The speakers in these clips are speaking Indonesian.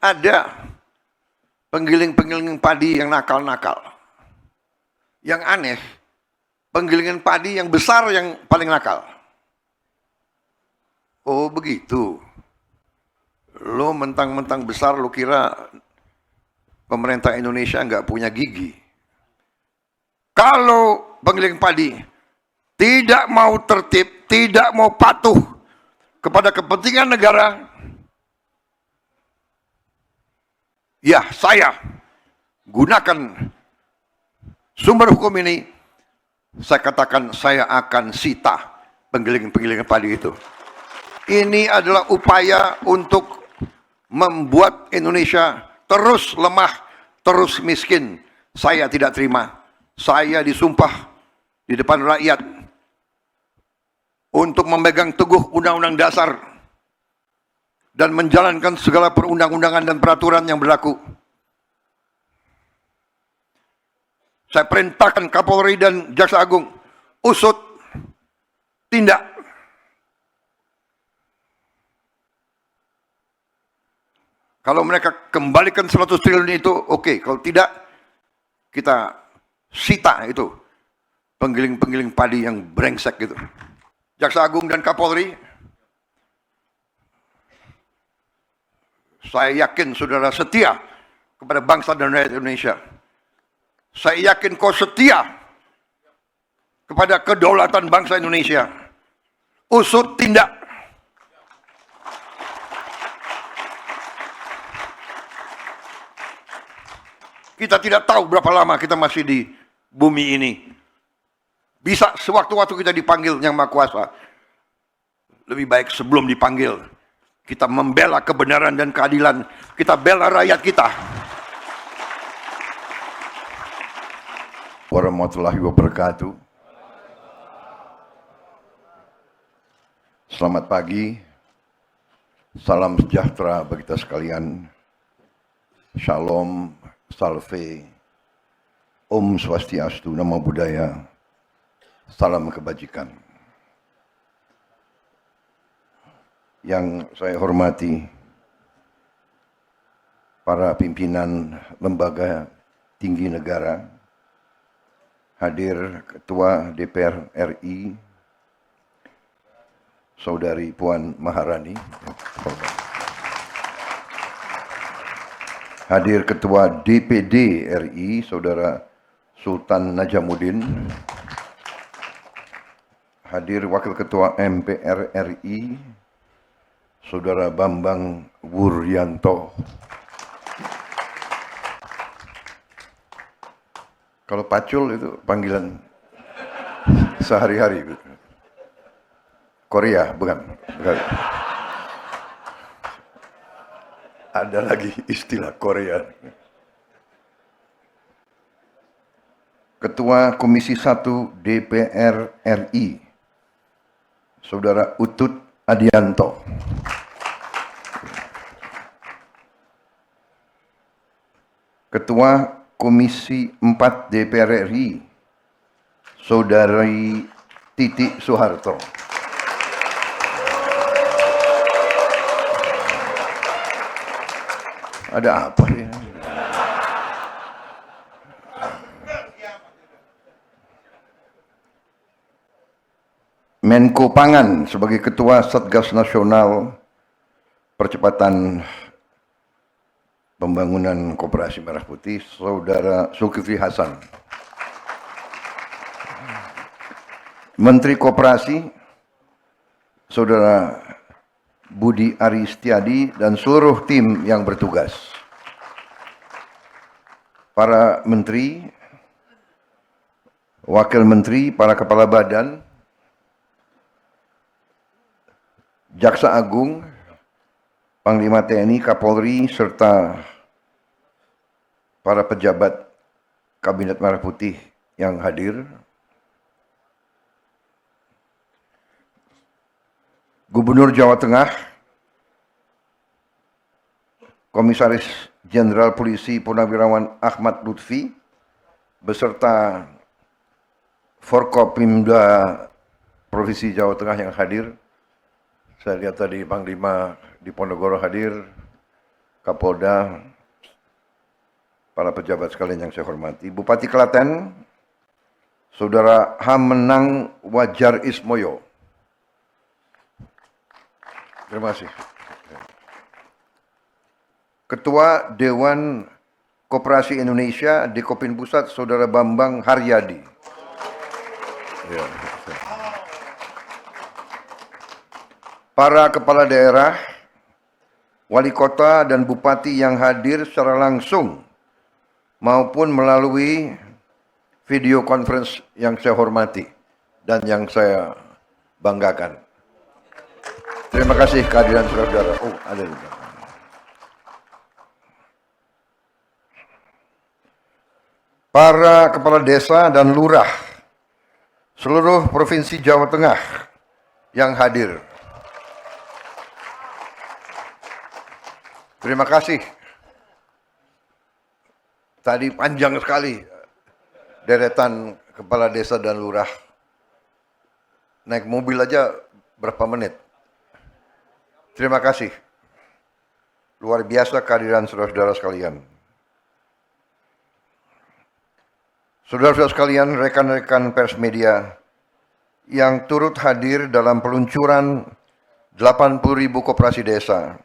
ada penggiling-penggiling padi yang nakal-nakal. Yang aneh, penggilingan padi yang besar yang paling nakal. Oh begitu. Lo mentang-mentang besar, lo kira pemerintah Indonesia nggak punya gigi. Kalau penggiling padi tidak mau tertib, tidak mau patuh kepada kepentingan negara, ya saya gunakan sumber hukum ini, saya katakan saya akan sita penggiling-penggiling padi itu. Ini adalah upaya untuk membuat Indonesia terus lemah, terus miskin. Saya tidak terima. Saya disumpah di depan rakyat untuk memegang teguh Undang-Undang Dasar dan menjalankan segala perundang-undangan dan peraturan yang berlaku. Saya perintahkan Kapolri dan Jaksa Agung usut, tindak. Kalau mereka kembalikan 100 triliun itu, oke. Kalau tidak, kita sita itu penggiling-penggiling padi yang brengsek gitu. Jaksa Agung dan Kapolri, saya yakin saudara setia kepada bangsa dan rakyat Indonesia. Saya yakin kau setia kepada kedaulatan bangsa Indonesia. Usut, tindak. Kita tidak tahu berapa lama kita masih di bumi ini. Bisa sewaktu-waktu kita dipanggil Yang Maha Kuasa. Lebih baik sebelum dipanggil, kita membela kebenaran dan keadilan. Kita bela rakyat kita. Warahmatullahi wabarakatuh. Selamat pagi. Salam sejahtera bagi kita sekalian. Shalom. Salve, Om Swastiastu, Namo Buddhaya, salam kebajikan. Yang saya hormati, para pimpinan lembaga tinggi negara, hadir Ketua DPR RI, Saudari Puan Maharani, hadir Ketua DPD RI, Saudara Sultan Najamuddin. Hadir Wakil Ketua MPR RI, Saudara Bambang Wuryanto. Kalau Pacul itu panggilan sehari-hari. Korea, bukan. Ada lagi istilah Korea. Ketua Komisi 1 DPR RI, Saudara Utut Adianto. Ketua Komisi 4 DPR RI, Saudari Titi Soeharto. Ada apa ya? Menko Pangan sebagai Ketua Satgas Nasional Percepatan Pembangunan Koperasi Merah Putih, Saudara Zulkifli Hasan. Menteri Koperasi, Saudara Budi Ari Setiadi dan seluruh tim yang bertugas. Para menteri, wakil menteri, para kepala badan, Jaksa Agung, Panglima TNI, Kapolri, serta para pejabat Kabinet Merah Putih yang hadir. Gubernur Jawa Tengah, Komisaris Jenderal Polisi Purnawirawan Ahmad Lutfi, beserta Forkopimda Provinsi Jawa Tengah yang hadir. Saya lihat tadi Panglima di Ponorogo hadir, Kapolda, para pejabat sekalian yang saya hormati, Bupati Klaten, Saudara Hamenang Wajar Ismoyo. Terima kasih. Ketua Dewan Koperasi Indonesia di Kopin Pusat, Saudara Bambang Haryadi. Ya. Para kepala daerah, wali kota dan bupati yang hadir secara langsung maupun melalui video conference yang saya hormati dan yang saya banggakan. Terima kasih kehadiran saudara-saudara. Oh, ada juga. Para kepala desa dan lurah seluruh Provinsi Jawa Tengah yang hadir. Terima kasih. Tadi panjang sekali deretan kepala desa dan lurah. Naik mobil aja berapa menit. Terima kasih. Luar biasa kehadiran saudara-saudara sekalian. Saudara-saudara sekalian, rekan-rekan pers media yang turut hadir dalam peluncuran 80.000 koperasi desa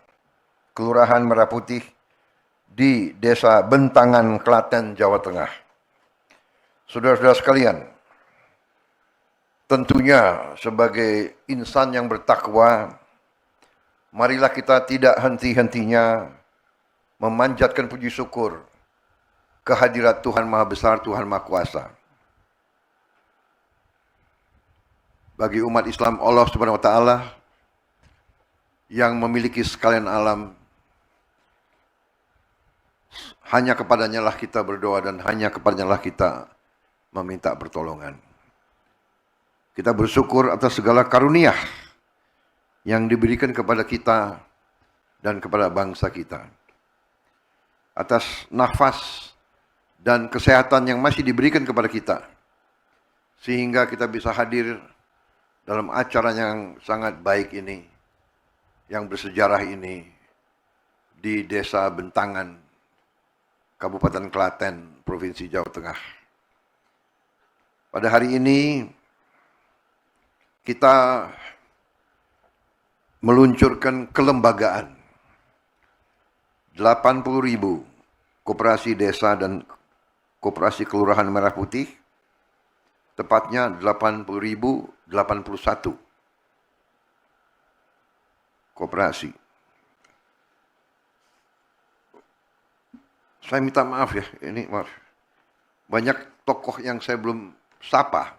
Kelurahan Merah Putih di Desa Bentangan, Klaten, Jawa Tengah. Saudara-saudara sekalian, tentunya sebagai insan yang bertakwa, marilah kita tidak henti-hentinya memanjatkan puji syukur kehadirat Tuhan Maha Besar, Tuhan Maha Kuasa. Bagi umat Islam, Allah Subhanahu wa Ta'ala yang memiliki sekalian alam, hanya kepadanya lah kita berdoa dan hanya kepadanya lah kita meminta pertolongan. Kita bersyukur atas segala karunia yang diberikan kepada kita dan kepada bangsa kita. Atas nafas dan kesehatan yang masih diberikan kepada kita. Sehingga kita bisa hadir dalam acara yang sangat baik ini, yang bersejarah ini, di Desa Bentangan, Kabupaten Klaten, Provinsi Jawa Tengah. Pada hari ini kita meluncurkan kelembagaan 80.000 koperasi desa dan koperasi Kelurahan Merah Putih, tepatnya 80.081 koperasi. Saya minta maaf ya, ini maaf. Banyak tokoh yang saya belum sapa.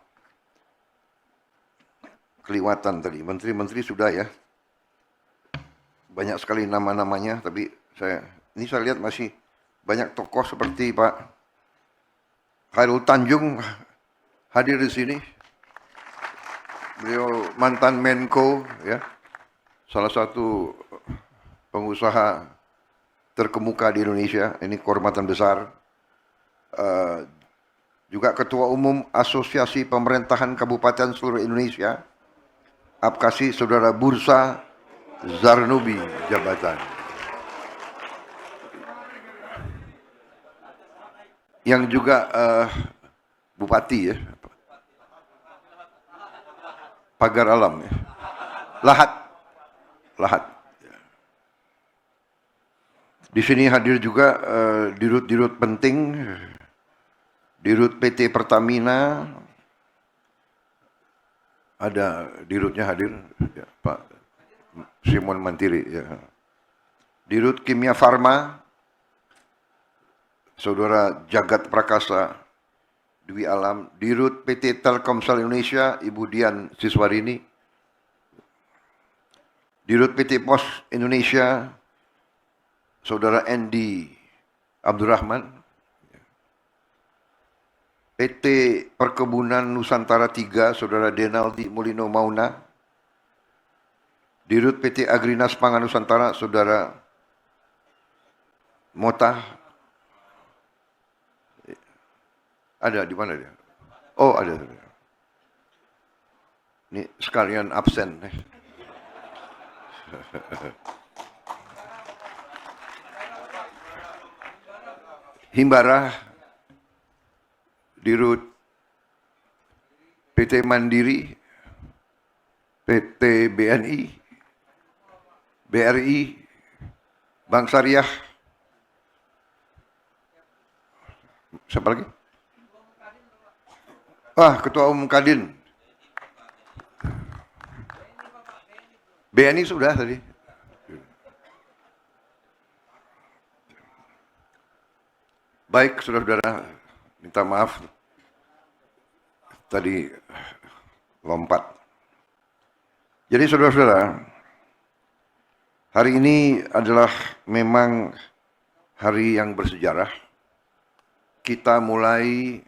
Keliwatan tadi, menteri-menteri sudah ya. Banyak sekali nama-namanya, tapi saya lihat masih banyak tokoh seperti Pak Khairul Tanjung hadir di sini. Beliau mantan Menko, ya, salah satu pengusaha terkemuka di Indonesia, ini kehormatan besar. Juga Ketua Umum Asosiasi Pemerintahan Kabupaten seluruh Indonesia, Apkasi Saudara Bursa Zarnubi jabatan. Yang juga Bupati ya, Pagar Alam ya. Lahat. Di sini hadir juga dirut-dirut penting, dirut PT Pertamina, ada dirutnya hadir, ya, Pak Simon Mantiri, ya. Dirut Kimia Farma, Saudara Jagat Prakasa Dwi Alam, Dirut PT Telkomsel Indonesia, Ibu Dian Siswarini, Dirut PT Pos Indonesia, Saudara Endi Abdurrahman, PT Perkebunan Nusantara 3, Saudara Denaldi Mulino Mauna, Dirut PT Agrinas Pangan Nusantara, Saudara Mota. Ada di mana dia? Oh, ada. Ini sekalian absen. Himbara, Dirut PT Mandiri, PT BNI, BRI, Bank Syariah, siapa lagi? Ketua Umum Kadin. BNI sudah tadi. Baik, saudara-saudara, minta maaf tadi lompat. Jadi saudara-saudara, hari ini adalah memang hari yang bersejarah. Kita mulai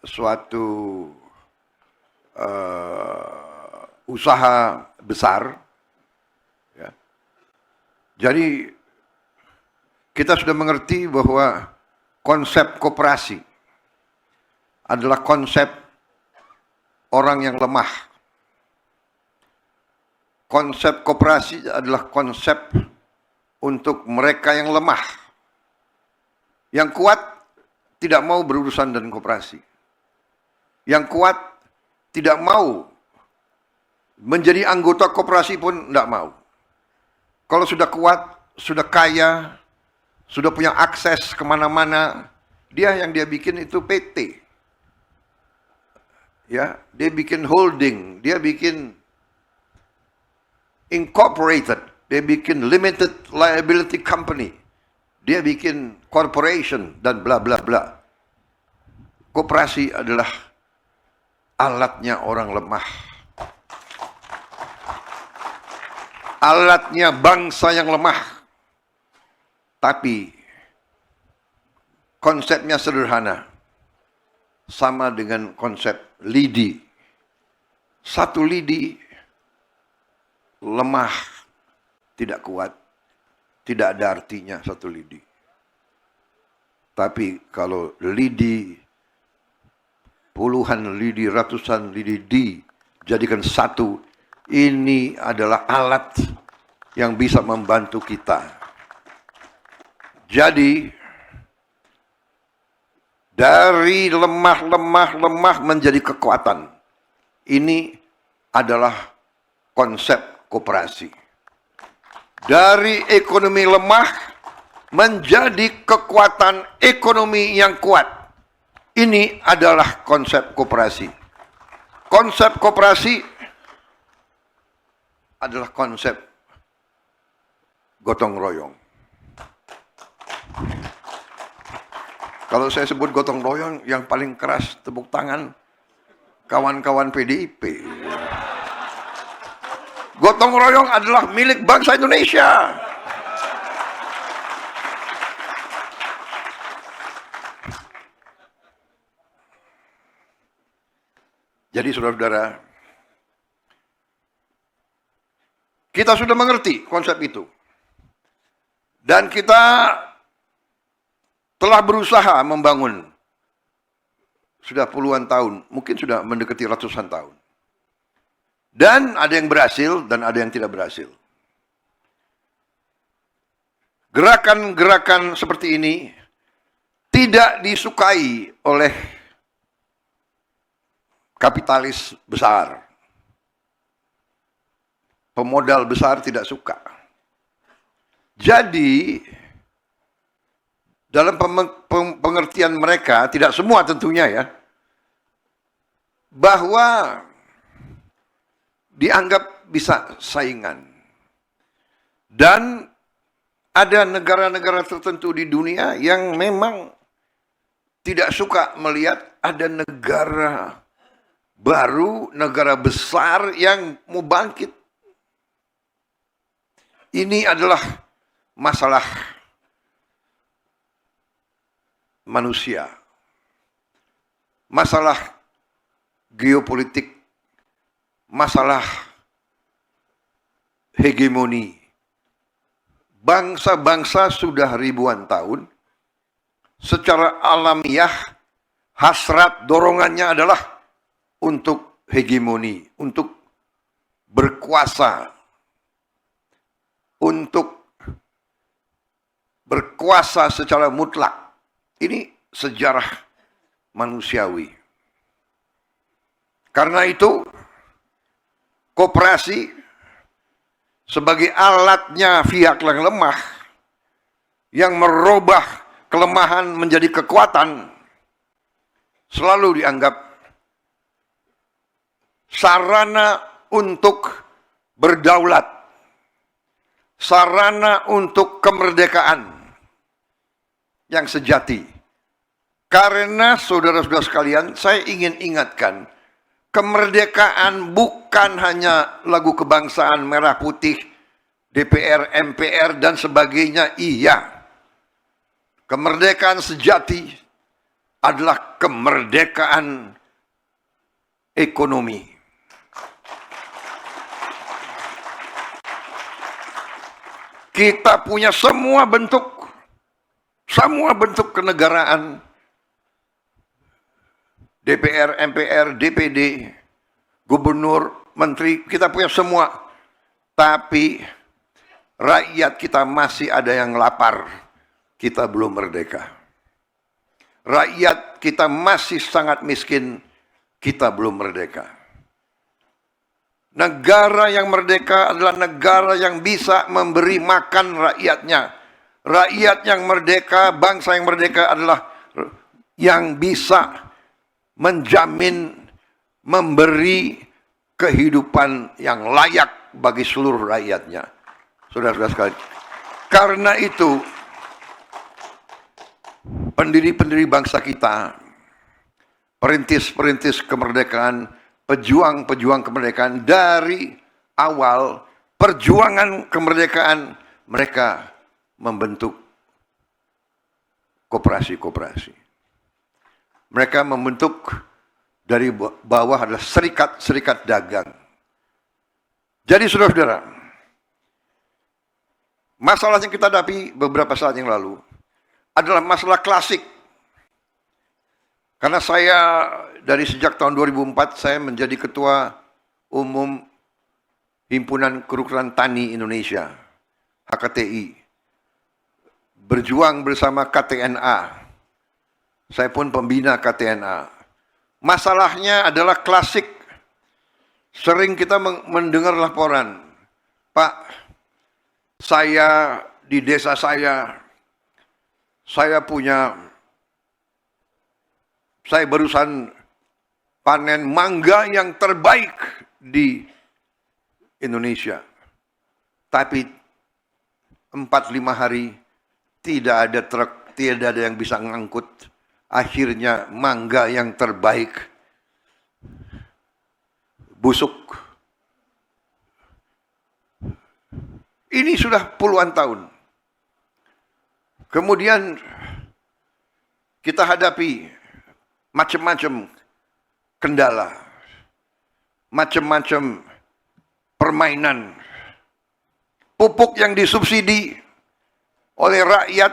suatu usaha besar. Ya. Jadi kita sudah mengerti bahwa konsep koperasi adalah konsep orang yang lemah. Konsep koperasi adalah konsep untuk mereka yang lemah. Yang kuat tidak mau berurusan dengan koperasi. Yang kuat tidak mau menjadi anggota koperasi pun tidak mau. Kalau sudah kuat, sudah kaya, sudah punya akses kemana-mana, dia bikin itu PT. Ya, dia bikin holding, dia bikin incorporated, dia bikin limited liability company, dia bikin corporation dan bla bla bla. Koperasi adalah alatnya orang lemah. Alatnya bangsa yang lemah. Tapi konsepnya sederhana. Sama dengan konsep lidi. Satu lidi lemah, tidak kuat. Tidak ada artinya satu lidi. Tapi kalau lidi, puluhan lidi, ratusan lidi dijadikan satu, ini adalah alat yang bisa membantu kita. Jadi, dari lemah menjadi kekuatan. Ini adalah konsep koperasi. Dari ekonomi lemah menjadi kekuatan ekonomi yang kuat. Ini adalah konsep koperasi. Konsep koperasi adalah konsep gotong royong. Kalau saya sebut gotong royong, yang paling keras tepuk tangan kawan-kawan PDIP. Gotong royong adalah milik bangsa Indonesia. Jadi saudara-saudara, kita sudah mengerti konsep itu. Dan kita telah berusaha membangun sudah puluhan tahun, mungkin sudah mendekati ratusan tahun. Dan ada yang berhasil dan ada yang tidak berhasil. Gerakan-gerakan seperti ini tidak disukai oleh kapitalis besar. Pemodal besar tidak suka. Jadi dalam pengertian mereka, tidak semua tentunya ya, bahwa dianggap bisa saingan. Dan ada negara-negara tertentu di dunia yang memang tidak suka melihat ada negara baru, negara besar yang mau bangkit. Ini adalah masalah manusia, masalah geopolitik, masalah hegemoni. Bangsa-bangsa sudah ribuan tahun secara alamiah hasrat dorongannya adalah untuk hegemoni, untuk berkuasa, untuk berkuasa secara mutlak. Ini sejarah manusiawi. Karena itu, koperasi sebagai alatnya pihak yang lemah, yang merubah kelemahan menjadi kekuatan, selalu dianggap sarana untuk berdaulat, sarana untuk kemerdekaan yang sejati. Karena saudara-saudara sekalian, saya ingin ingatkan, kemerdekaan bukan hanya lagu kebangsaan merah putih, DPR, MPR, dan sebagainya, iya. Kemerdekaan sejati adalah kemerdekaan ekonomi. Kita punya semua bentuk kenegaraan, DPR, MPR, DPD, gubernur, menteri, kita punya semua. Tapi rakyat kita masih ada yang lapar. Kita belum merdeka. Rakyat kita masih sangat miskin. Kita belum merdeka. Negara yang merdeka adalah negara yang bisa memberi makan rakyatnya. Rakyat yang merdeka, bangsa yang merdeka adalah yang bisa menjamin, memberi kehidupan yang layak bagi seluruh rakyatnya. Saudara-saudara sekalian, karena itu pendiri-pendiri bangsa kita, perintis-perintis kemerdekaan, pejuang-pejuang kemerdekaan, dari awal perjuangan kemerdekaan mereka membentuk koperasi-koperasi. Mereka membentuk dari bawah adalah serikat-serikat dagang. Jadi saudara-saudara, masalah yang kita hadapi beberapa saat yang lalu adalah masalah klasik. Karena saya dari sejak tahun 2004 saya menjadi ketua umum Himpunan Kerukunan Tani Indonesia, HKTI. Berjuang bersama KTNA. Saya pun pembina KTNA. Masalahnya adalah klasik. Sering kita mendengar laporan, Pak, saya di desa saya barusan panen mangga yang terbaik di Indonesia. Tapi 4-5 hari tidak ada truk, tidak ada yang bisa ngangkut. Akhirnya mangga yang terbaik busuk. Ini sudah puluhan tahun. Kemudian kita hadapi macam-macam kendala, macam-macam permainan. Pupuk yang disubsidi oleh rakyat,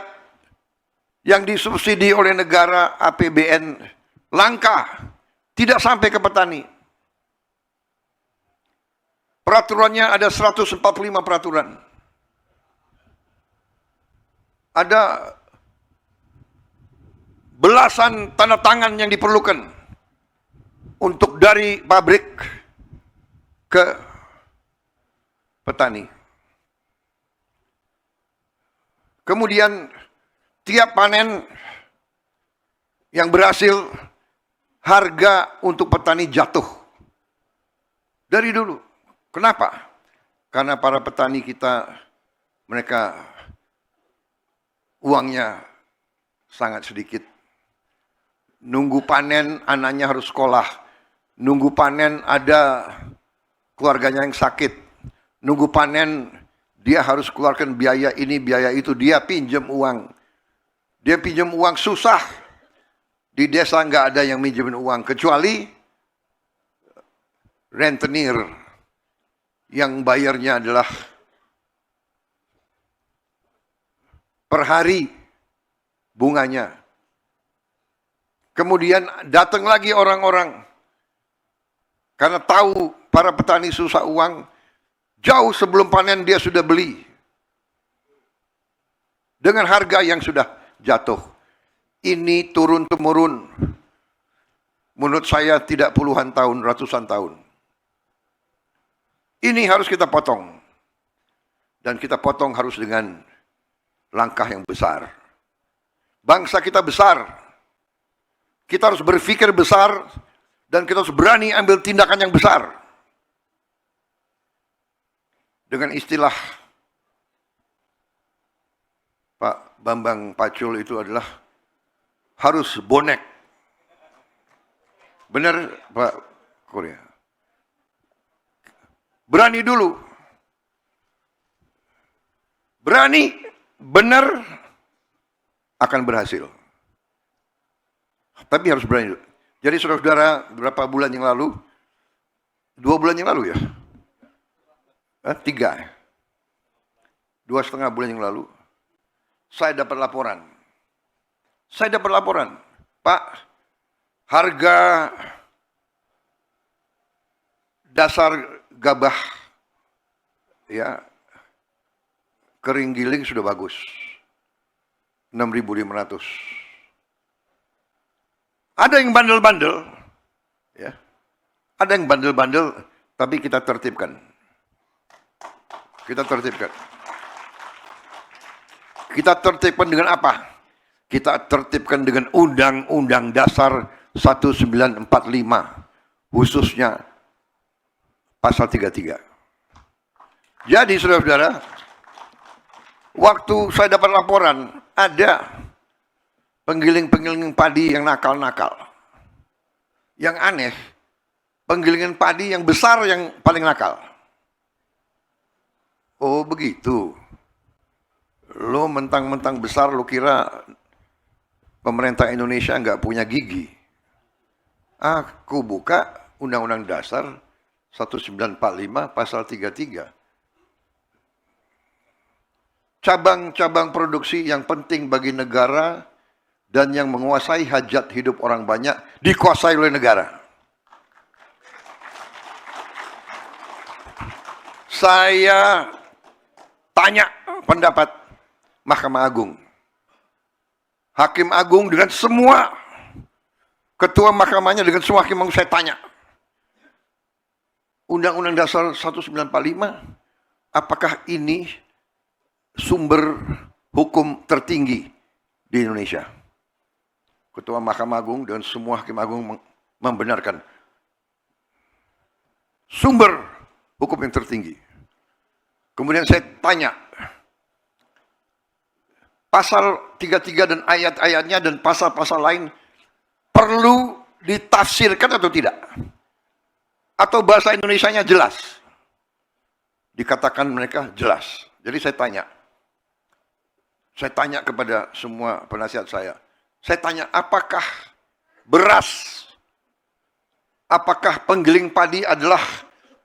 yang disubsidi oleh negara, APBN, langka, tidak sampai ke petani. Peraturannya ada 145 peraturan. Ada belasan tanda tangan yang diperlukan untuk dari pabrik ke petani. Kemudian tiap panen yang berhasil, harga untuk petani jatuh. Dari dulu. Kenapa? Karena para petani kita, mereka uangnya sangat sedikit. Nunggu panen, anaknya harus sekolah. Nunggu panen, ada keluarganya yang sakit. Nunggu panen, dia harus keluarkan biaya ini, biaya itu. Dia pinjam uang. Dia pinjam uang susah. Di desa nggak ada yang minjemin uang. Kecuali rentenir. Yang bayarnya adalah per hari bunganya. Kemudian datang lagi orang-orang. Karena tahu para petani susah uang. Jauh sebelum panen dia sudah beli. dengan harga yang sudah jatuh. Ini turun-temurun. Menurut saya tidak puluhan tahun, ratusan tahun. Ini harus kita potong. Dan kita potong harus dengan langkah yang besar. Bangsa kita besar. Kita harus berpikir besar dan kita harus berani ambil tindakan yang besar. Dengan istilah Pak Bambang Pacul itu adalah harus bonek. Benar Pak Korea? Berani dulu. Berani, benar, akan berhasil. Tapi harus berani dulu. Jadi saudara-saudara, beberapa bulan yang lalu, 2 bulan yang lalu ya? 3. 2,5 bulan yang lalu, saya dapat laporan. Pak, harga dasar gabah ya kering giling sudah bagus. 6.500. Ada yang bandel-bandel, ya. Ada yang bandel-bandel, tapi kita tertibkan. Kita tertibkan dengan apa? Kita tertibkan dengan Undang-Undang Dasar 1945, khususnya pasal 33. Jadi saudara-saudara, waktu saya dapat laporan, ada penggiling-penggiling padi yang nakal-nakal. Yang aneh, penggilingan padi yang besar yang paling nakal. Oh begitu. Lo mentang-mentang besar, lo kira pemerintah Indonesia nggak punya gigi. Aku buka Undang-Undang Dasar 1945 pasal 33. Cabang-cabang produksi yang penting bagi negara dan yang menguasai hajat hidup orang banyak dikuasai oleh negara. Saya tanya pendapat Mahkamah Agung. Hakim Agung dengan semua ketua mahkamahnya, dengan semua hakim agung saya tanya. Undang-Undang Dasar 1945, apakah ini sumber hukum tertinggi di Indonesia? Ketua Mahkamah Agung dan semua hakim agung membenarkan sumber hukum yang tertinggi. Kemudian saya tanya, pasal 33 dan ayat-ayatnya dan pasal-pasal lain perlu ditafsirkan atau tidak? Atau bahasa Indonesianya jelas? Dikatakan mereka jelas. Jadi saya tanya kepada semua penasihat saya. Saya tanya, apakah beras, apakah penggiling padi adalah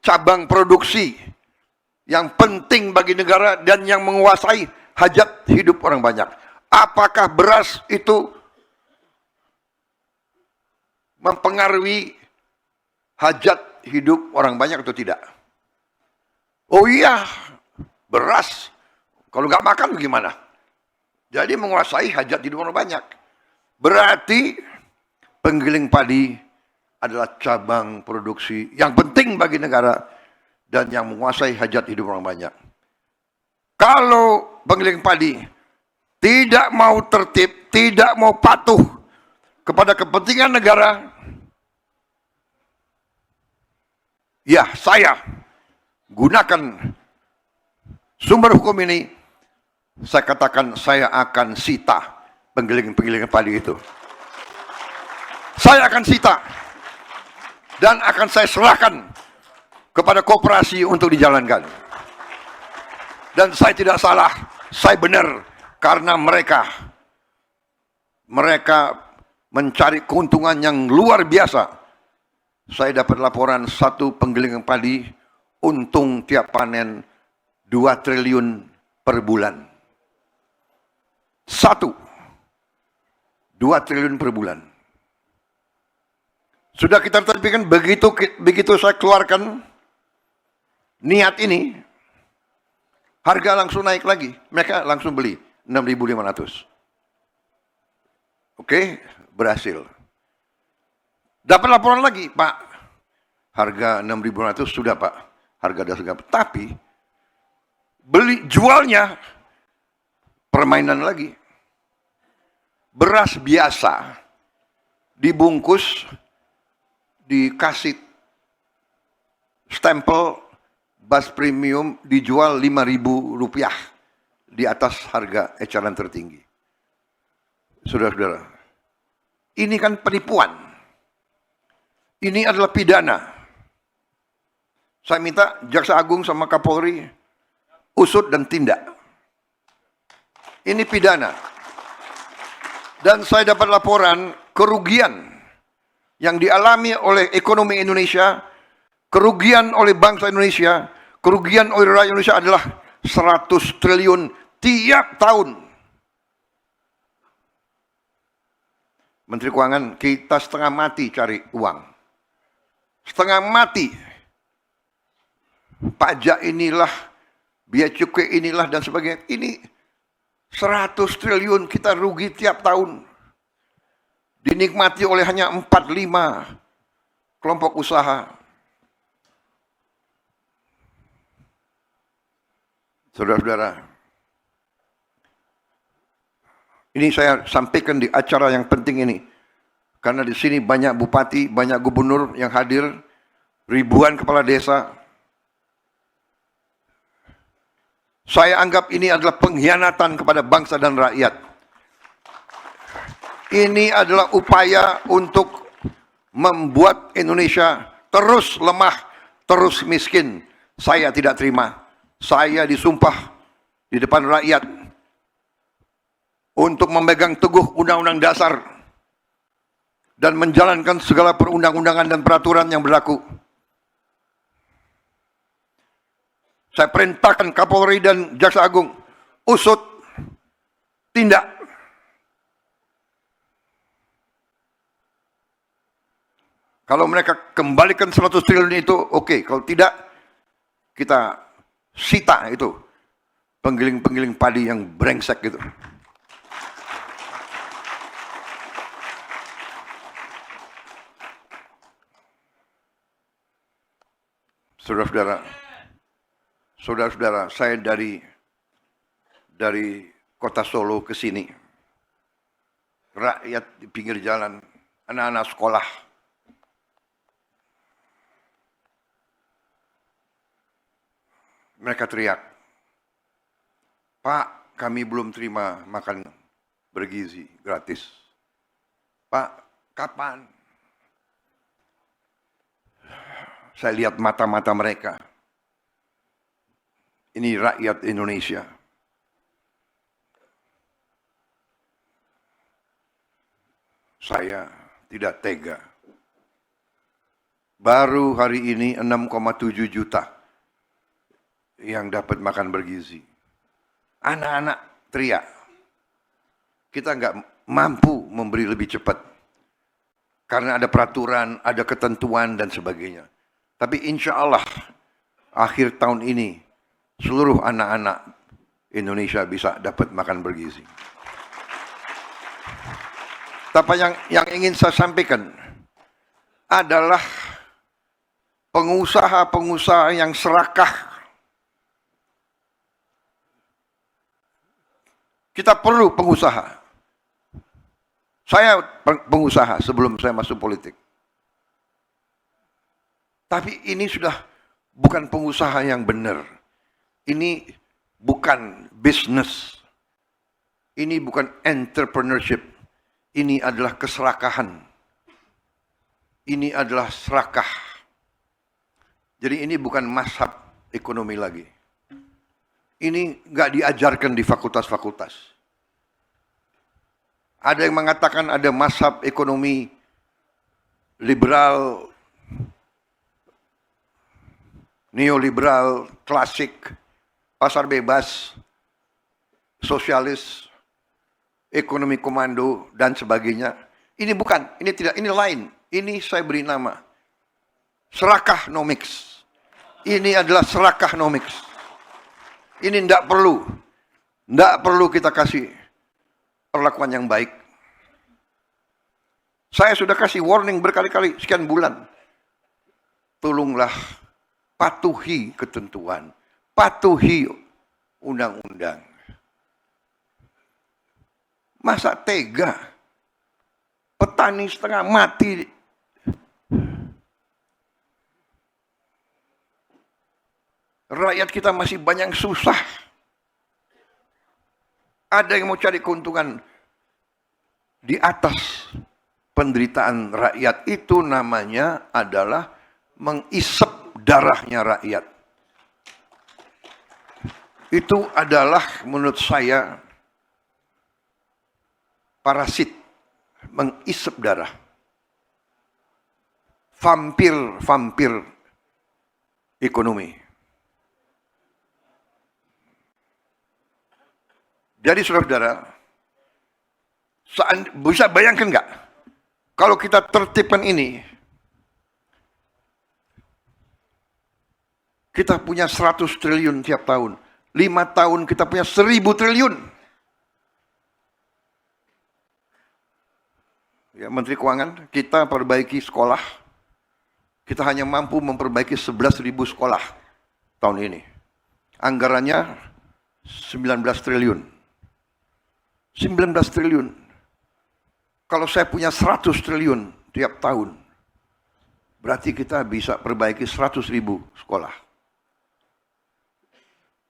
cabang produksi yang penting bagi negara dan yang menguasai hajat hidup orang banyak? Apakah beras itu mempengaruhi hajat hidup orang banyak atau tidak? Oh iya, beras. Kalau nggak makan bagaimana? Jadi menguasai hajat hidup orang banyak. Berarti penggiling padi adalah cabang produksi yang penting bagi negara dan yang menguasai hajat hidup orang banyak. Kalau penggiling padi tidak mau tertib, tidak mau patuh kepada kepentingan negara, ya saya gunakan sumber hukum ini, saya katakan saya akan sita penggilingan padi itu. Saya akan sita dan akan saya serahkan kepada koperasi untuk dijalankan. Dan saya tidak salah, saya benar, karena mereka mencari keuntungan yang luar biasa. Saya dapat laporan satu penggilingan padi untung tiap panen 2 triliun per bulan. 2 triliun per bulan. Sudah kita terpikirkan, begitu saya keluarkan niat ini, harga langsung naik lagi. Mereka langsung beli 6.500. Oke, berhasil. Dapat laporan lagi, Pak. Harga 6.500 sudah, Pak. Harga dasar. Tapi jualnya permainan lagi. Beras biasa dibungkus, dikasih stempel beras premium, dijual Rp5.000 di atas harga eceran tertinggi. Saudara-saudara, ini kan penipuan. Ini adalah pidana. Saya minta Jaksa Agung sama Kapolri usut dan tindak. Ini pidana. Dan saya dapat laporan kerugian yang dialami oleh ekonomi Indonesia, kerugian oleh bangsa Indonesia, kerugian oleh rakyat Indonesia adalah 100 triliun tiap tahun. Menteri Keuangan, kita setengah mati cari uang. Setengah mati. Pajak inilah, biaya cukai inilah dan sebagainya. Ini 100 triliun kita rugi tiap tahun. Dinikmati oleh hanya 4-5 kelompok usaha. Saudara-saudara, ini saya sampaikan di acara yang penting ini. Karena di sini banyak bupati, banyak gubernur yang hadir, ribuan kepala desa. Saya anggap ini adalah pengkhianatan kepada bangsa dan rakyat. Ini adalah upaya untuk membuat Indonesia terus lemah, terus miskin. Saya tidak terima. Saya disumpah di depan rakyat untuk memegang teguh Undang-Undang Dasar dan menjalankan segala perundang-undangan dan peraturan yang berlaku. Saya perintahkan Kapolri dan Jaksa Agung usut, tindak. Kalau mereka kembalikan 100 triliun itu, oke. Kalau tidak, kita sita itu penggiling-penggiling padi yang brengsek gitu. Saudara-saudara, saya dari kota Solo ke sini, rakyat di pinggir jalan, anak-anak sekolah, mereka teriak, "Pak, kami belum terima makan bergizi gratis. Pak, kapan?" Saya lihat mata-mata mereka. Ini rakyat Indonesia. Saya tidak tega. Baru hari ini 6,7 juta yang dapat makan bergizi. Anak-anak teriak. Kita nggak mampu memberi lebih cepat. Karena ada peraturan, ada ketentuan dan sebagainya. Tapi insya Allah akhir tahun ini seluruh anak-anak Indonesia bisa dapat makan bergizi. Tapi yang ingin saya sampaikan adalah pengusaha-pengusaha yang serakah. Kita perlu pengusaha. Saya pengusaha sebelum saya masuk politik. Tapi ini sudah bukan pengusaha yang benar. Ini bukan bisnis. Ini bukan entrepreneurship. Ini adalah keserakahan. Ini adalah serakah. Jadi ini bukan mazhab ekonomi lagi. Ini nggak diajarkan di fakultas-fakultas. Ada yang mengatakan ada mazhab ekonomi liberal, neoliberal, klasik, pasar bebas, sosialis, ekonomi komando, dan sebagainya. Ini bukan, ini tidak, ini lain. Ini saya beri nama serakahnomics. Ini adalah serakahnomics. Ini tidak perlu Tidak perlu kita kasih perlakuan yang baik. Saya sudah kasih warning berkali-kali, sekian bulan. Tolonglah patuhi ketentuan, patuhi undang-undang. Masa tega? Petani setengah mati. Rakyat kita masih banyak yang susah. Ada yang mau cari keuntungan di atas penderitaan rakyat. Itu namanya adalah mengisep darahnya rakyat. Itu adalah menurut saya parasit, mengisep darah. Vampir ekonomi. Jadi saudara-saudara, bisa bayangkan nggak? Kalau kita tertibkan ini, kita punya 100 triliun tiap tahun. 5 tahun kita punya 1000 triliun. Ya, Menteri Keuangan, kita perbaiki sekolah. Kita hanya mampu memperbaiki 11.000 sekolah tahun ini. Anggarannya 19 triliun. 19 triliun. Kalau saya punya 100 triliun tiap tahun, berarti kita bisa perbaiki 100.000 sekolah.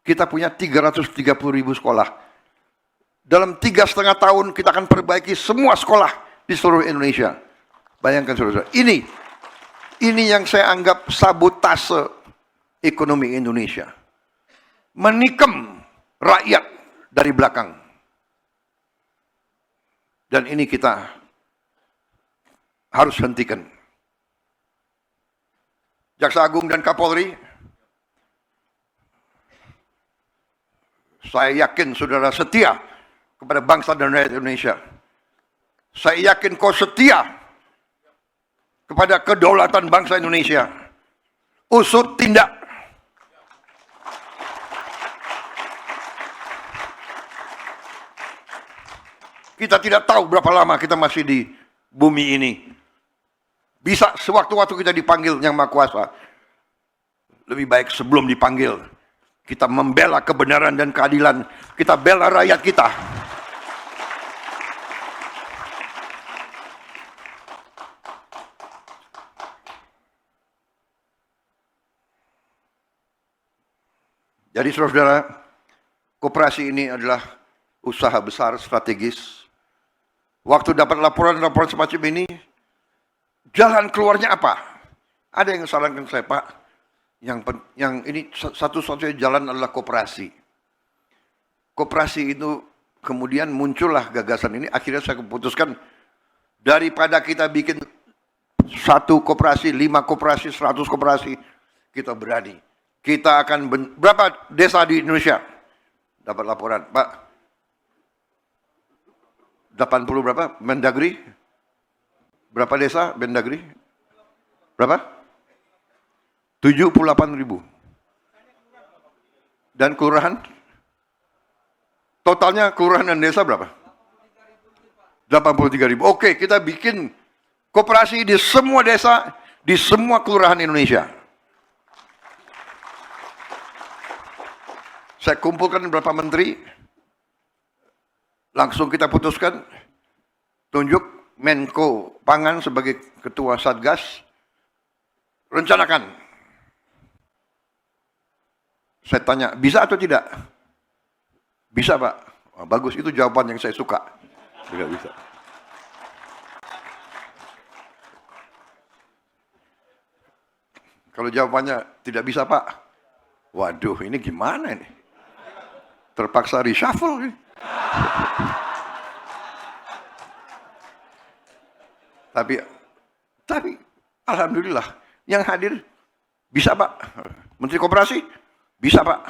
Kita punya 330.000 sekolah. Dalam 3,5 tahun kita akan perbaiki semua sekolah di seluruh Indonesia. Bayangkan saudara-saudara. Ini yang saya anggap sabotase ekonomi Indonesia. Menikam rakyat dari belakang. Dan ini kita harus hentikan. Jaksa Agung dan Kapolri, saya yakin saudara setia kepada bangsa dan rakyat Indonesia. Saya yakin kau setia kepada kedaulatan bangsa Indonesia. Usut tindak. Kita tidak tahu berapa lama kita masih di bumi ini. Bisa sewaktu-waktu kita dipanggil Yang Maha Kuasa. Lebih baik sebelum dipanggil, kita membela kebenaran dan keadilan. Kita bela rakyat kita. Jadi saudara-saudara, koperasi ini adalah usaha besar strategis. Waktu dapat laporan-laporan semacam ini, jalan keluarnya apa? Ada yang sarankan saya, Pak, yang ini satu-satunya jalan adalah koperasi. Koperasi itu kemudian muncullah gagasan ini, akhirnya saya keputuskan, daripada kita bikin 1 koperasi, 5 koperasi, 100 koperasi, kita berani. Kita akan, berapa desa di Indonesia? Dapat laporan, Pak, 80 berapa? Mendagri? Berapa desa Mendagri? Berapa? 78.000. Dan kelurahan? Totalnya kelurahan dan desa berapa? 83.000. Oke, kita bikin koperasi di semua desa, di semua kelurahan Indonesia. Saya kumpulkan beberapa menteri, langsung kita putuskan, tunjuk Menko Pangan sebagai ketua Satgas, rencanakan. Saya tanya, bisa atau tidak? Bisa, Pak. Oh, bagus, itu jawaban yang saya suka. Tidak bisa. Kalau jawabannya tidak bisa, Pak, waduh, ini gimana ini? Terpaksa reshuffle ini. Tapi alhamdulillah yang hadir bisa, Pak. Menteri Koperasi bisa, Pak.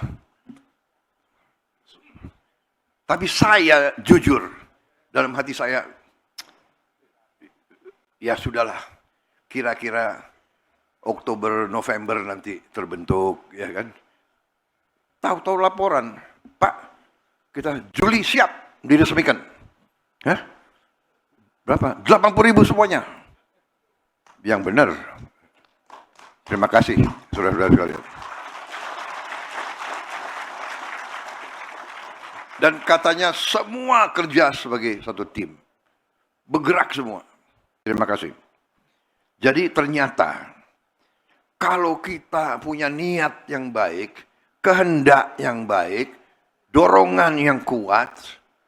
Tapi saya jujur dalam hati saya, ya sudahlah, kira-kira Oktober November nanti terbentuk, ya kan? Tahu-tahu laporan, Pak, Kita Juli siap diresmikan. Hah? Berapa? 80.000 semuanya. Yang benar. Terima kasih, saudara-saudara sekalian. Dan katanya semua kerja sebagai satu tim. Bergerak semua. Terima kasih. Jadi ternyata kalau kita punya niat yang baik, kehendak yang baik, dorongan yang kuat,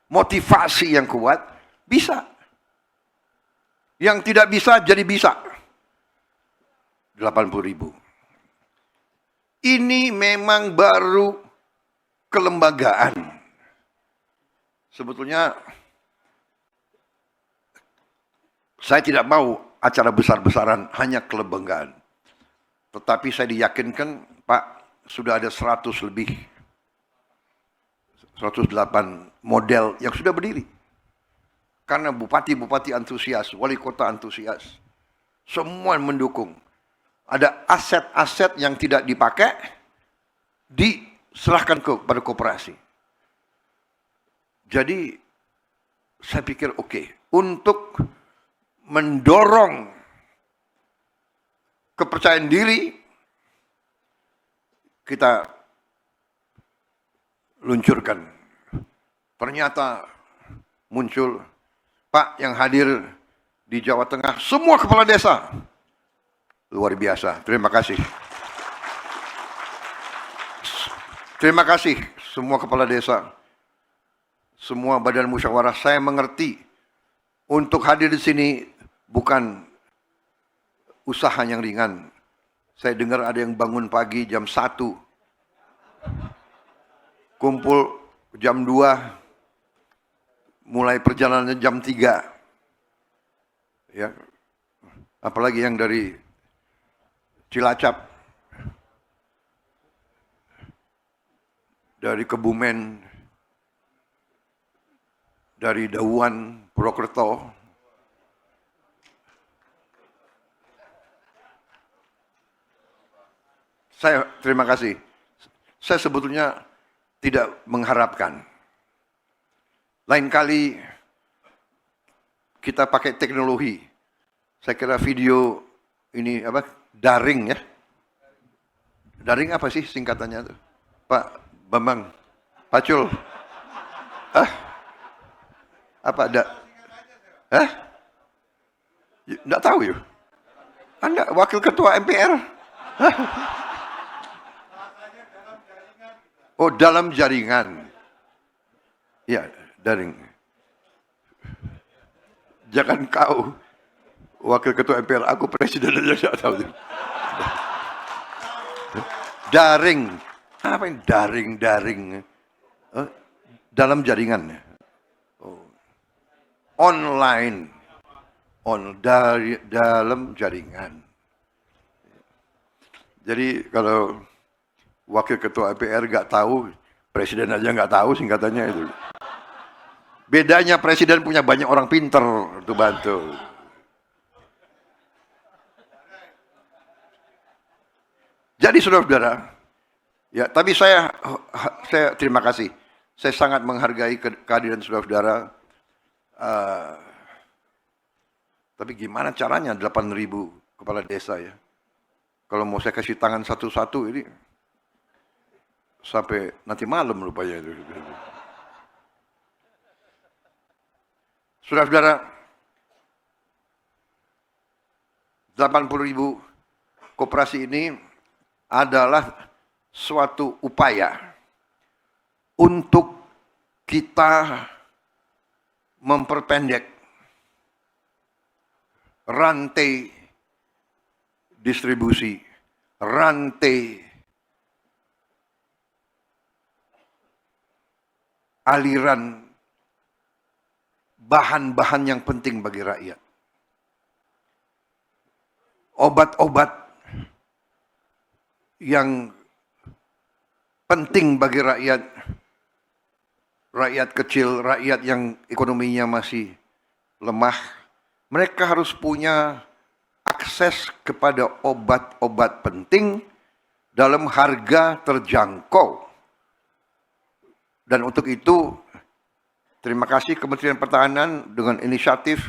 motivasi yang kuat, bisa. Yang tidak bisa jadi bisa. 80.000. Ini memang baru kelembagaan. Sebetulnya saya tidak mau acara besar-besaran, hanya kelembagaan. Tetapi saya diyakinkan, Pak, sudah ada 100 lebih. 108 model yang sudah berdiri. Karena bupati-bupati antusias, wali kota antusias. Semua mendukung. Ada aset-aset yang tidak dipakai, diserahkan kepada koperasi. Jadi, saya pikir oke. Untuk mendorong kepercayaan diri, kita luncurkan. Ternyata muncul, Pak yang hadir di Jawa Tengah, semua kepala desa. Luar biasa, terima kasih. Terima kasih semua kepala desa, semua badan musyawarah. Saya mengerti untuk hadir di sini bukan usaha yang ringan. Saya dengar ada yang bangun pagi jam 1, kumpul jam 2, mulai perjalanannya jam 3. Ya. Apalagi yang dari Cilacap, dari Kebumen, dari Dauan, Purwokerto. Saya terima kasih. Saya sebetulnya tidak mengharapkan. Lain kali kita pakai teknologi. Saya kira video ini apa? Daring ya. Daring apa sih singkatannya itu? Pak Bambang, Pacul. Hah? Apa ada? Hah? Nggak tahu ya? Anda wakil ketua MPR? Hah? Oh, dalam jaringan. Ya, daring. Jangan kau wakil ketua MPR, aku presiden aja nggak tahu. Daring. Apa yang daring? Dalam jaringan. Oh. Online. Dalam jaringan. Jadi kalau wakil ketua MPR nggak tahu, presiden aja nggak tahu singkatannya itu. Bedanya presiden punya banyak orang pinter untuk bantu. Jadi saudara-saudara, ya tapi saya terima kasih. Saya sangat menghargai kehadiran saudara-saudara. Tapi gimana caranya 8.000 kepala desa ya? Kalau mau saya kasih tangan satu-satu ini sampai nanti malam rupanya itu. Saudara-saudara, 80.000 koperasi ini adalah suatu upaya untuk kita memperpendek rantai distribusi, rantai aliran bahan-bahan yang penting bagi rakyat. Obat-obat yang penting bagi rakyat, rakyat kecil, rakyat yang ekonominya masih lemah, mereka harus punya akses kepada obat-obat penting dalam harga terjangkau Dan untuk itu, terima kasih Kementerian Pertahanan dengan inisiatif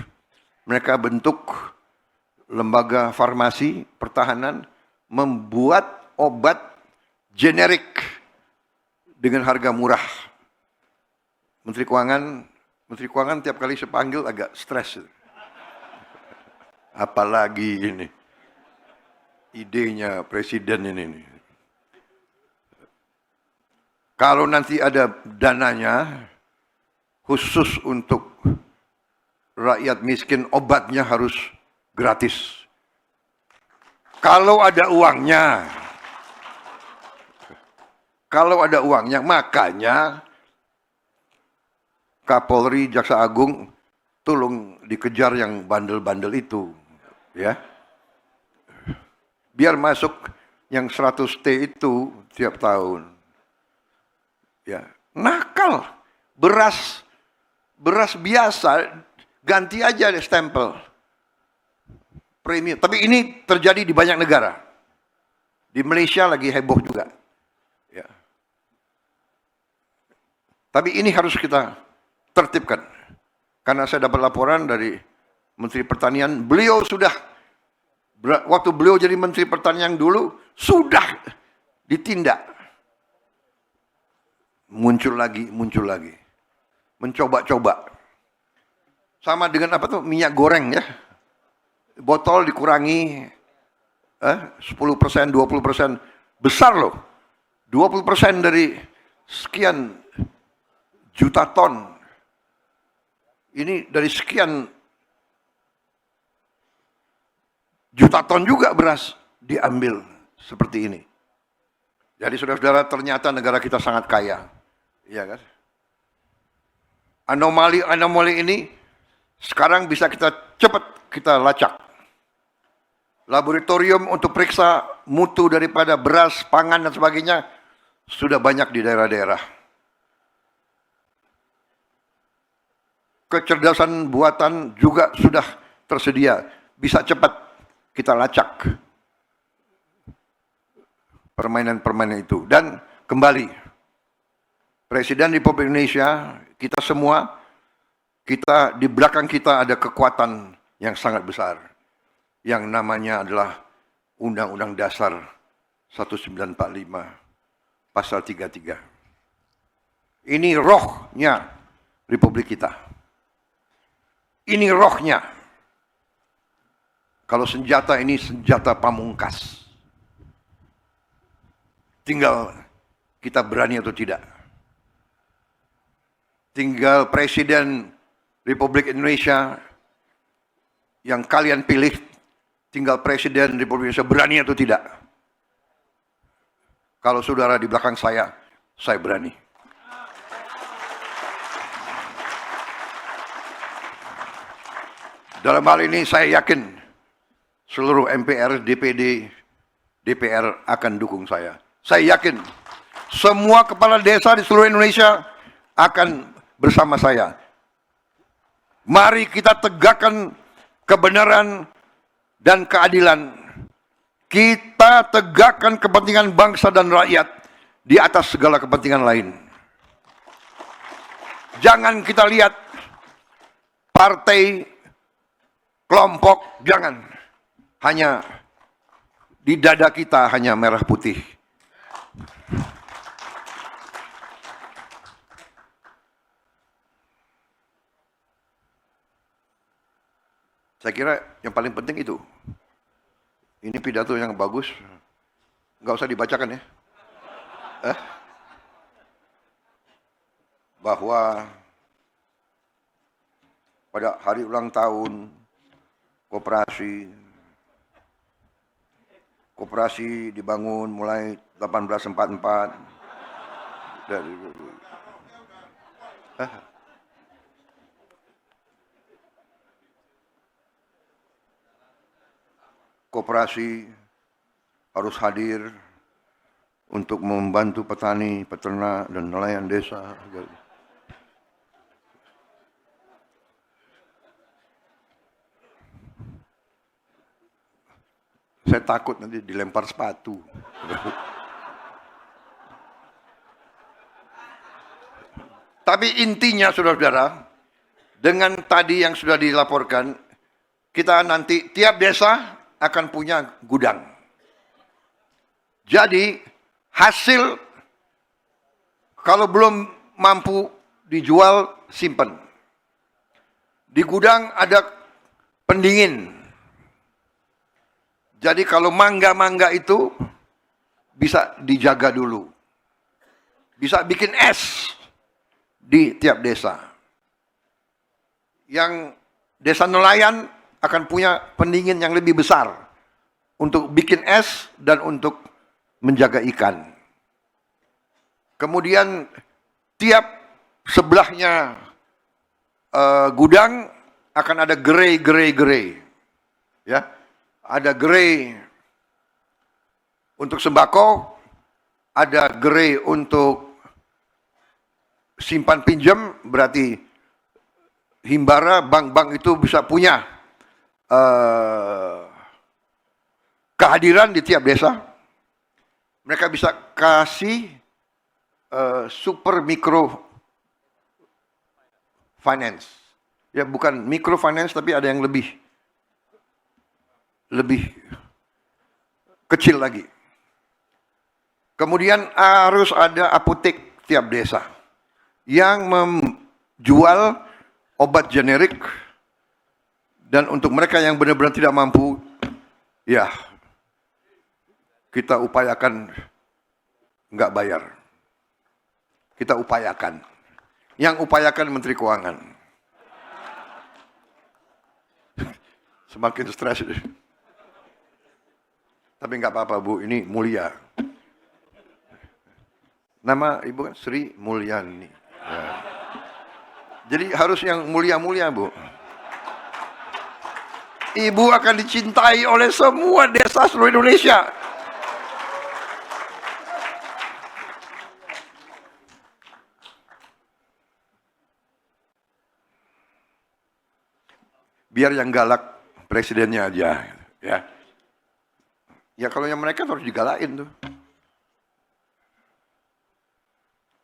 mereka bentuk lembaga farmasi pertahanan membuat obat generik dengan harga murah. Menteri Keuangan tiap kali saya panggil agak stres. Apalagi ini idenya presiden ini. Kalau nanti ada dananya khusus untuk rakyat miskin, obatnya harus gratis. Kalau ada uangnya, makanya Kapolri, Jaksa Agung, tolong dikejar yang bandel-bandel itu, ya. Biar masuk yang 100T itu tiap tahun. Ya, nakal. Beras biasa ganti aja deh stempel. Premium. Tapi ini terjadi di banyak negara. Di Malaysia lagi heboh juga. Ya. Tapi ini harus kita tertibkan. Karena saya dapat laporan dari Menteri Pertanian, beliau sudah, waktu beliau jadi Menteri Pertanian dulu, sudah ditindak. Muncul lagi. Mencoba-coba. Sama dengan apa tuh? Minyak goreng ya. Botol dikurangi 10%, 20%. Besar loh. 20% dari sekian juta ton. Ini dari sekian juta ton juga beras diambil seperti ini. Jadi saudara-saudara, ternyata negara kita sangat kaya. Iya kan? Anomali ini sekarang bisa kita lacak. Laboratorium untuk periksa mutu daripada beras, pangan dan sebagainya sudah banyak di daerah-daerah. Kecerdasan buatan juga sudah tersedia. Bisa cepat kita lacak permainan-permainan itu. Dan kembali, Presiden Republik Indonesia, kita semua, di belakang kita ada kekuatan yang sangat besar. Yang namanya adalah Undang-Undang Dasar 1945, Pasal 33. Ini rohnya Republik kita. Ini rohnya. Kalau senjata ini senjata pamungkas. Tinggal kita berani atau tidak. Tinggal Presiden Republik Indonesia yang kalian pilih, tinggal Presiden Republik Indonesia berani atau tidak. Kalau saudara di belakang saya berani. Dalam hal ini saya yakin seluruh MPR, DPD, DPR akan dukung saya. Saya yakin semua kepala desa di seluruh Indonesia akan bersama saya. Mari kita tegakkan kebenaran dan keadilan. Kita tegakkan kepentingan bangsa dan rakyat di atas segala kepentingan lain. Jangan kita lihat partai, kelompok, jangan. Hanya di dada kita hanya merah putih. Saya kira yang paling penting itu. Ini pidato yang bagus. Nggak usah dibacakan ya. Bahwa pada hari ulang tahun koperasi dibangun mulai 1844 dari koperasi harus hadir untuk membantu petani, peternak, dan nelayan desa. Saya takut nanti dilempar sepatu. Tapi intinya saudara-saudara, dengan tadi yang sudah dilaporkan, kita nanti tiap desa akan punya gudang. Jadi hasil kalau belum mampu dijual, simpan. Di gudang ada pendingin. Jadi kalau mangga-mangga itu bisa dijaga dulu. Bisa bikin es di tiap desa. Yang desa nelayan akan punya pendingin yang lebih besar untuk bikin es dan untuk menjaga ikan. Kemudian tiap sebelahnya gudang akan ada gerai. Ya, ada gerai untuk sembako, ada gerai untuk simpan pinjam, berarti himbara, bank-bank itu bisa punya kehadiran di tiap desa. Mereka bisa kasih super mikro finance. Ya bukan mikro finance tapi ada yang lebih kecil lagi. Kemudian harus ada apotek tiap desa yang menjual obat generik, dan untuk mereka yang benar-benar tidak mampu, ya kita upayakan nggak bayar. Kita upayakan. Yang upayakan Menteri Keuangan. Semakin stres. Tapi nggak apa-apa Bu, ini mulia. Nama Ibu kan Sri Mulyani. Ya. Jadi harus yang mulia-mulia Bu. Ibu akan dicintai oleh semua desa seluruh Indonesia. Biar yang galak presidennya aja, ya. Ya kalau yang mereka harus digalakin tuh.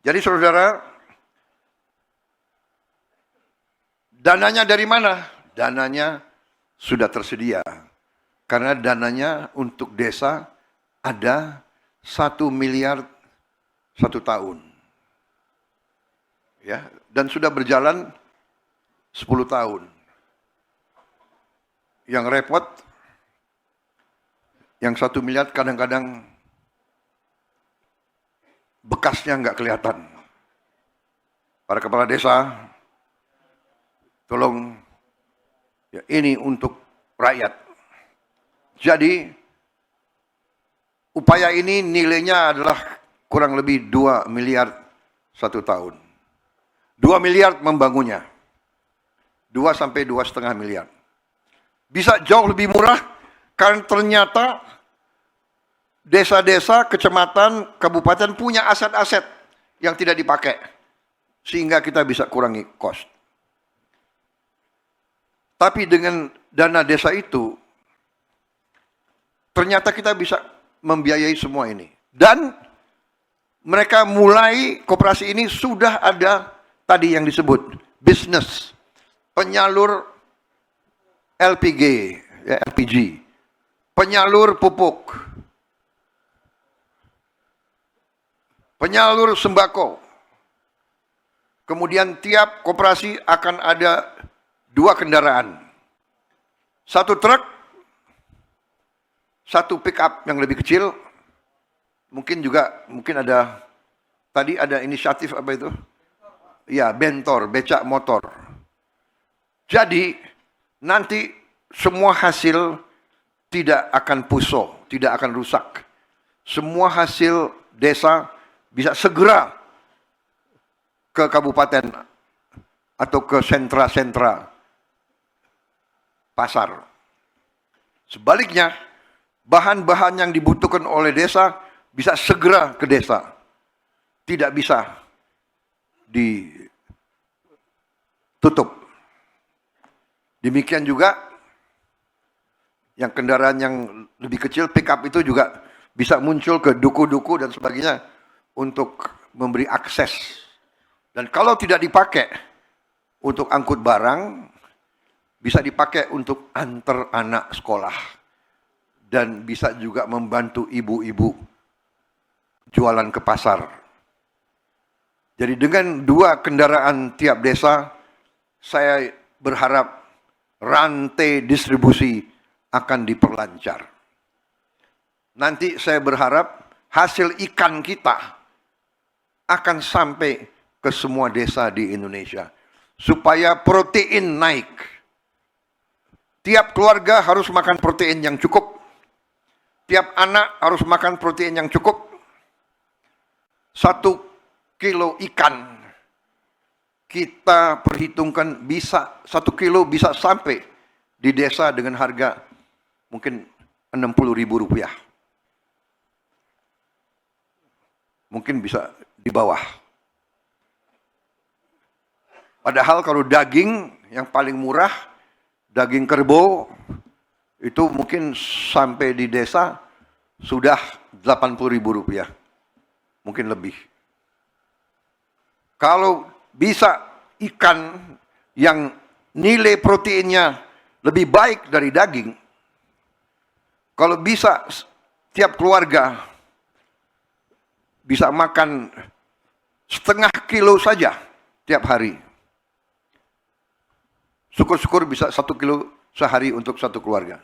Jadi saudara, dananya dari mana? Dananya sudah tersedia. Karena dananya untuk desa ada 1 miliar 1 tahun. Ya, dan sudah berjalan 10 tahun. Yang repot, yang 1 miliar kadang-kadang bekasnya nggak kelihatan. Para kepala desa, tolong, ya ini untuk rakyat. Jadi, upaya ini nilainya adalah kurang lebih 2 miliar 1 tahun. 2 miliar membangunnya. 2 sampai 2,5 miliar. Bisa jauh lebih murah karena ternyata desa-desa, kecamatan, kabupaten punya aset-aset yang tidak dipakai. Sehingga kita bisa kurangi cost. Tapi dengan dana desa itu, ternyata kita bisa membiayai semua ini. Dan mereka mulai, koperasi ini sudah ada tadi yang disebut, bisnis, penyalur LPG, penyalur pupuk, penyalur sembako. Kemudian tiap koperasi akan ada 2 kendaraan. 1 truk, 1 pick up yang lebih kecil. Mungkin ada, tadi ada inisiatif apa itu? Ya, bentor, becak motor. Jadi, nanti semua hasil tidak akan puso, tidak akan rusak. Semua hasil desa bisa segera ke kabupaten atau ke sentra-sentra pasar. Sebaliknya, bahan-bahan yang dibutuhkan oleh desa bisa segera ke desa. Tidak bisa ditutup. Demikian juga yang kendaraan yang lebih kecil, pick up itu juga bisa muncul ke duku-duku dan sebagainya untuk memberi akses Dan kalau tidak dipakai untuk angkut barang, bisa dipakai untuk antar anak sekolah. Dan bisa juga membantu ibu-ibu jualan ke pasar. Jadi dengan 2 kendaraan tiap desa, saya berharap rantai distribusi akan diperlancar. Nanti saya berharap hasil ikan kita akan sampai ke semua desa di Indonesia. Supaya protein naik. Tiap keluarga harus makan protein yang cukup. Tiap anak harus makan protein yang cukup. 1 kilo ikan kita perhitungkan bisa 1 kilo bisa sampai di desa dengan harga mungkin Rp60.000. Mungkin bisa di bawah. Padahal kalau daging yang paling murah, daging kerbau, itu mungkin sampai di desa sudah Rp80.000. Mungkin lebih. Kalau bisa ikan yang nilai proteinnya lebih baik dari daging, kalau bisa tiap keluarga bisa makan setengah kilo saja tiap hari. Syukur-syukur bisa 1 kilo sehari untuk 1 keluarga.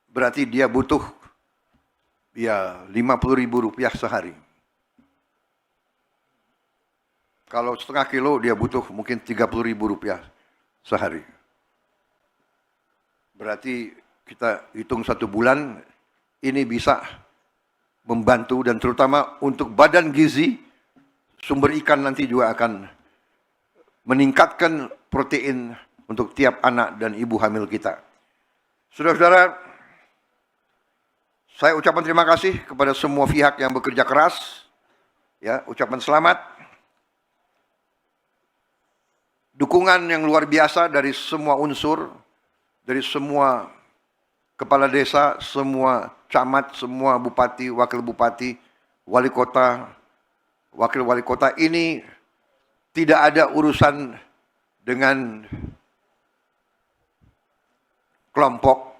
Berarti dia butuh ya Rp50.000 sehari. Kalau setengah kilo dia butuh mungkin Rp30.000 sehari. Berarti kita hitung 1 bulan ini bisa membantu dan terutama untuk badan gizi sumber ikan nanti juga akan meningkatkan protein untuk tiap anak dan ibu hamil kita. Saudara-saudara, saya ucapkan terima kasih kepada semua pihak yang bekerja keras. Ya, ucapan selamat. Dukungan yang luar biasa dari semua unsur, dari semua kepala desa, semua camat, semua bupati, wakil bupati, wali kota, wakil wali kota. Ini tidak ada urusan dengan kelompok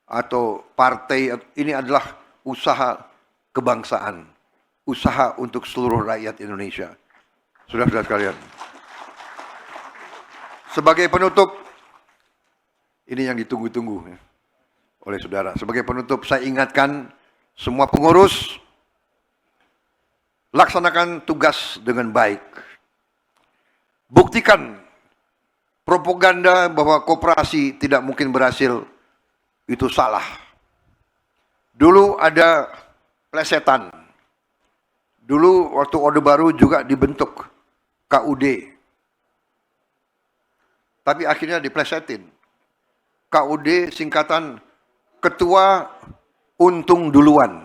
atau partai. Ini adalah usaha kebangsaan, usaha untuk seluruh rakyat Indonesia. Saudara-saudara sekalian, sebagai penutup, ini yang ditunggu-tunggu oleh saudara. Sebagai penutup, saya ingatkan semua pengurus, laksanakan tugas dengan baik. Buktikan propaganda bahwa koperasi tidak mungkin berhasil, itu salah. Dulu ada plesetan. Dulu waktu Orde Baru juga dibentuk KUD. Tapi akhirnya diplesetin. KUD singkatan Ketua Untung Duluan.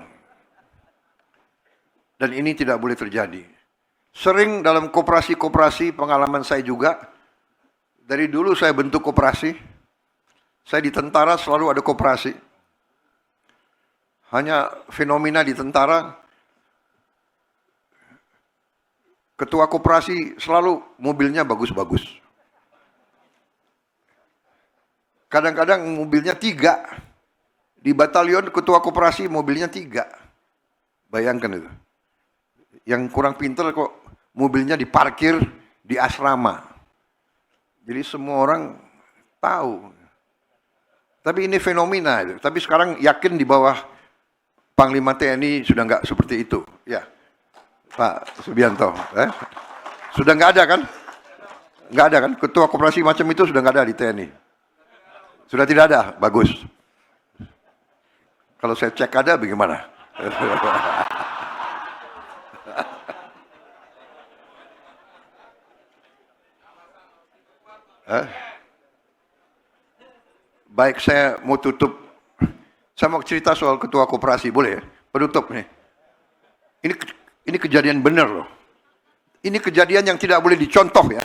Dan ini tidak boleh terjadi. Sering dalam koperasi-koperasi, pengalaman saya juga, dari dulu saya bentuk koperasi. Saya di tentara selalu ada koperasi. Hanya fenomena di tentara, ketua koperasi selalu mobilnya bagus-bagus. Kadang-kadang mobilnya 3. Di batalion ketua koperasi mobilnya 3. Bayangkan itu. Yang kurang pintar kok mobilnya diparkir di asrama. Jadi semua orang tahu. Tapi ini fenomena. Tapi sekarang yakin di bawah Panglima TNI sudah nggak seperti itu. Ya, Pak Subianto. Sudah nggak ada kan? Nggak ada kan? Ketua koperasi macam itu sudah nggak ada di TNI. Sudah tidak ada? Bagus. Kalau saya cek ada bagaimana? Baik, saya mau tutup. Saya mau cerita soal ketua koperasi, boleh ya? Penutup nih. Ini kejadian benar loh. Ini kejadian yang tidak boleh dicontoh ya.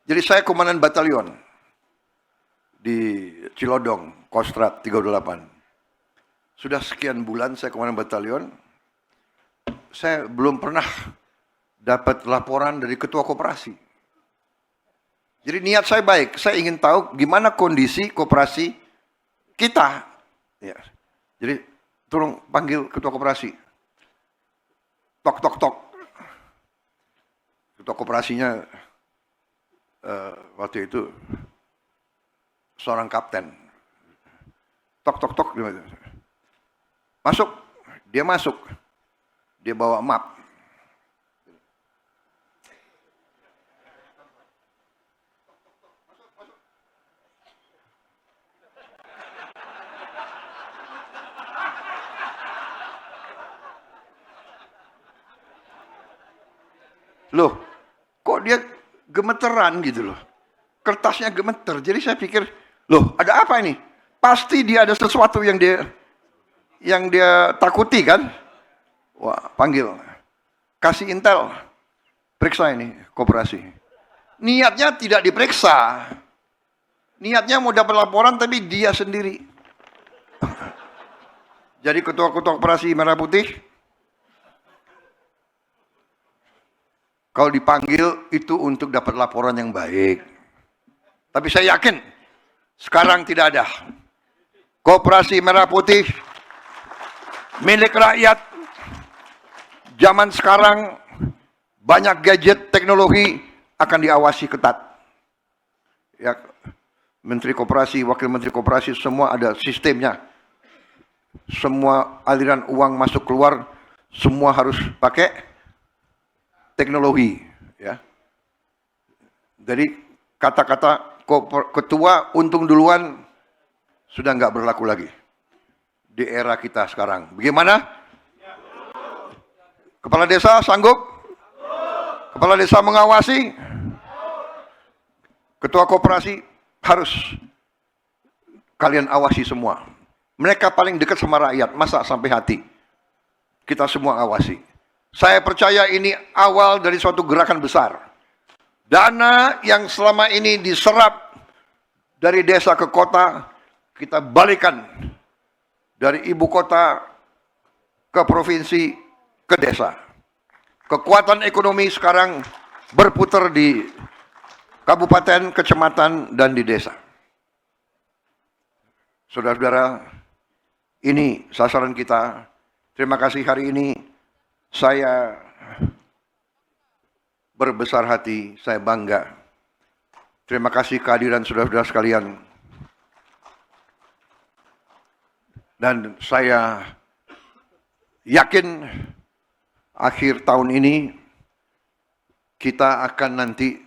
Jadi saya komandan batalion di Cilodong, Kostrat 38. Sudah sekian bulan saya komandan batalion. Saya belum pernah dapat laporan dari ketua koperasi. Jadi niat saya baik, saya ingin tahu gimana kondisi koperasi kita. Ya. Jadi tolong panggil ketua koperasi. Tok tok tok. Ketua koperasinya waktu itu seorang kapten. Tok tok tok. Masuk, dia masuk. Dia bawa map. Loh, kok dia gemeteran gitu loh. Kertasnya gemeter. Jadi saya pikir, loh ada apa ini? Pasti dia ada sesuatu yang dia takuti kan? Wah, panggil. Kasih intel. Periksa ini koperasi. Niatnya tidak diperiksa. Niatnya mau dapat laporan tapi dia sendiri. Jadi ketua-ketua koperasi Merah Putih, kalau dipanggil itu untuk dapat laporan yang baik. Tapi saya yakin sekarang tidak ada. Koperasi Merah Putih milik rakyat. Zaman sekarang banyak gadget teknologi akan diawasi ketat. Ya, Menteri Koperasi, Wakil Menteri Koperasi semua ada sistemnya. Semua aliran uang masuk keluar semua harus pakai teknologi, ya. Jadi kata-kata ketua untung duluan sudah nggak berlaku lagi di era kita sekarang. Bagaimana? Kepala desa sanggup? Kepala desa mengawasi? Ketua koperasi harus kalian awasi semua. Mereka paling dekat sama rakyat, masa sampai hati. Kita semua awasi. Saya percaya ini awal dari suatu gerakan besar. Dana yang selama ini diserap dari desa ke kota, kita balikan dari ibu kota ke provinsi ke desa. Kekuatan ekonomi sekarang berputar di kabupaten, kecamatan, dan di desa. Saudara-saudara, ini sasaran kita. Terima kasih hari ini. Saya berbesar hati, saya bangga. Terima kasih kehadiran saudara-saudara sekalian. Dan saya yakin akhir tahun ini kita akan nanti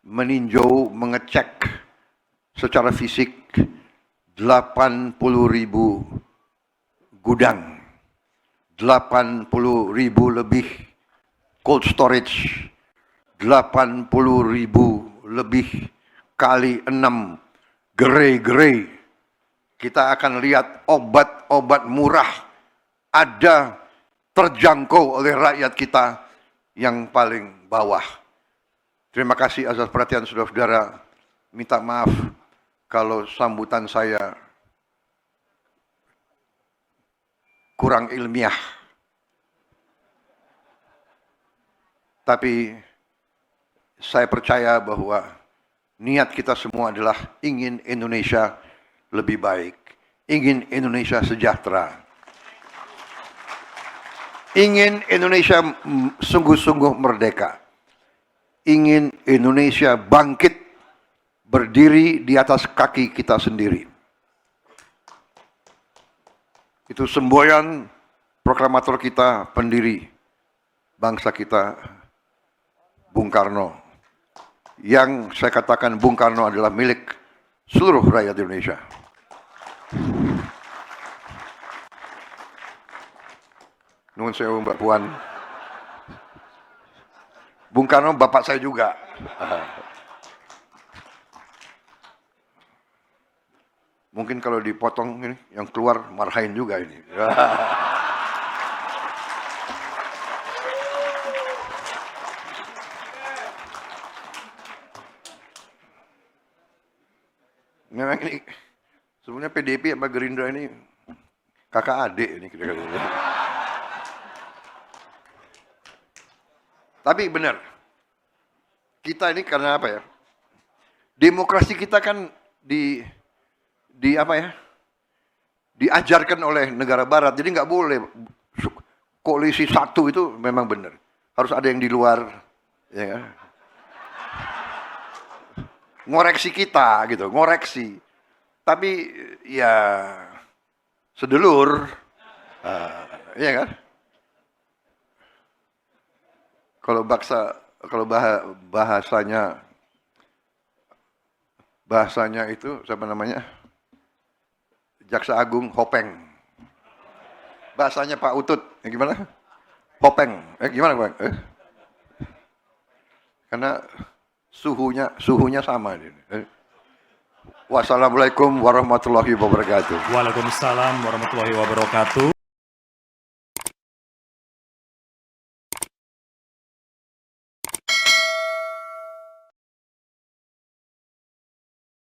meninjau, mengecek secara fisik 80.000 gudang. 80.000 lebih cold storage, 80.000 lebih kali 6 gerai-gerai. Kita akan lihat obat-obat murah ada terjangkau oleh rakyat kita yang paling bawah. Terima kasih atas perhatian saudara-saudara. Minta maaf kalau sambutan saya kurang ilmiah. Tapi saya percaya bahwa niat kita semua adalah ingin Indonesia lebih baik. Ingin Indonesia sejahtera. Ingin Indonesia sungguh-sungguh merdeka. Ingin Indonesia bangkit, berdiri di atas kaki kita sendiri. Itu semboyan proklamator kita, pendiri bangsa kita, Bung Karno. Yang saya katakan Bung Karno adalah milik seluruh rakyat Indonesia. Nuhun sewu Mbak Puan. Bung Karno bapak saya juga. Mungkin kalau dipotong ini, yang keluar marahin juga ini. Memang ini sebenarnya PDIP sama Gerindra ini kakak adik ini kira-kira. Tapi benar, kita ini karena apa ya? Demokrasi kita kan di apa ya? Diajarkan oleh negara barat, jadi nggak boleh koalisi satu itu memang benar. Harus ada yang di luar, ya kan? Ngoreksi kita gitu, ngoreksi. Tapi ya sedelur, ya kan? Kalau bahasanya itu siapa namanya? Jaksa Agung Hopeng. Bahasanya Pak Utut, gimana? Hopeng. Gimana, Bang? Karena suhunya sama. Wassalamualaikum warahmatullahi wabarakatuh. Waalaikumsalam warahmatullahi wabarakatuh.